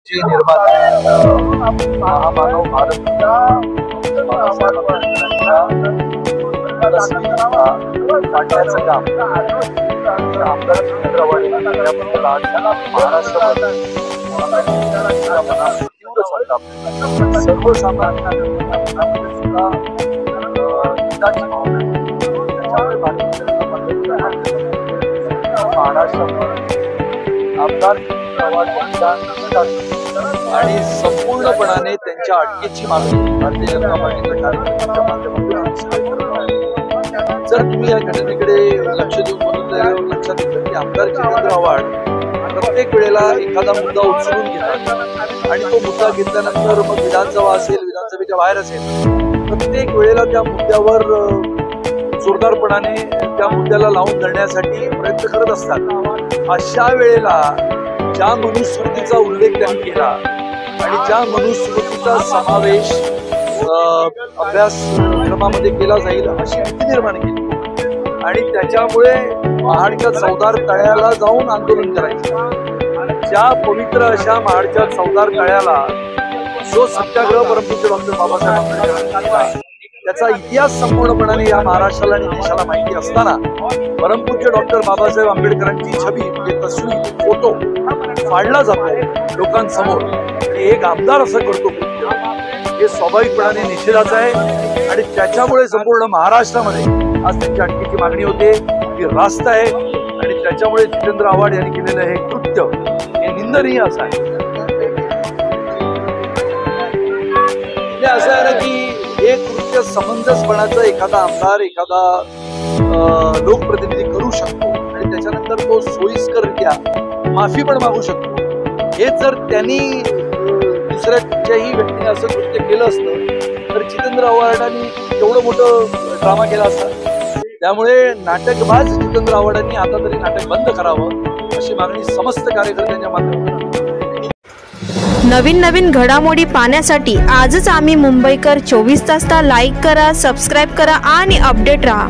जे निर्माते महामानव भारत काढण्याचं काम आमदार जितेंद्र आव्हाड याबद्दल आज महाराष्ट्रात तीव्र संताप सर्वसामान्य सुद्धा हिताची महाराष्ट्रात आमदार जितेंद्र आव्हाड यांच्या आणि संपूर्णपणाने त्यांच्या अटकेची मागणी भारतीय जनता पार्टीच्या कार्यकर्त्यांच्या माध्यमातून जर तुम्ही या घटनेकडे लक्ष देऊन बघितलं लक्षात येतं की आमदार जितेंद्र आव्हाड प्रत्येक वेळेला एखादा मुद्दा उचलून घेतात आणि तो मुद्दा घेतल्यानंतर मग विधानसभा असेल विधानसभेच्या बाहेर असेल प्रत्येक वेळेला त्या मुद्द्यावर जोरदारपणाने त्या मुद्द्याला लावून धरण्यासाठी प्रयत्न करत असतात। अशा वेळेला ज्या मनुस्मृतीचा उल्लेख त्यांनी केला आणि ज्या मनुस्मृतीचा समावेश अभ्यासक्रमामध्ये केला जाईल अशी भीती निर्माण केली आणि त्याच्यामुळे महाडच्या चौदार तळ्याला जाऊन आंदोलन करायचं। ज्या पवित्र अशा महाडच्या चौदार तळ्याला जो सत्याग्रह परमपूज्य डॉक्टर बाबासाहेब आंबेडकरांनी केला त्याचा इतिहास संपूर्णपणाने या महाराष्ट्राला आणि देशाला माहिती असताना परमपूज्य डॉक्टर बाबासाहेब आंबेडकरांची छबी म्हणजे तस्वीर फोटो फाडला जातो लोकांसमोर आणि एक आमदार असं करतो हे स्वाभाविकपणाने निषेधाचं आहे आणि त्याच्यामुळे संपूर्ण महाराष्ट्रामध्ये आज त्यांच्या अटकेची मागणी होते ही रास्त आहे आणि त्याच्यामुळे जितेंद्र आव्हाड यांनी केलेलं हे कृत्य हे निंदनीय असं आहे। असं आहे ना की हे कृत्य समंजसपणाचं एखादा आमदार एखादा लोकप्रतिनिधी करू शकतो आणि त्याच्यानंतर तो सोयीस्कररित्या माफी पण मागू शकतो। हे जर त्यांनी दुसऱ्याच्याही व्यक्तीने असं कृत्य केलं असतं तर जितेंद्र आव्हाडांनी तेवढं मोठं ड्रामा केला असता। त्यामुळे नाटकबाज जितेंद्र आव्हाडांनी आता तरी नाटक बंद करावं अशी मागणी समस्त कार्यकर्त्यांच्या माध्यमातून। नवीन घडामोडी पाहण्यासाठी आजच आम्ही मुंबईकर 24 तासला लाईक करा, सबस्क्राईब करा आणि अपडेट रहा।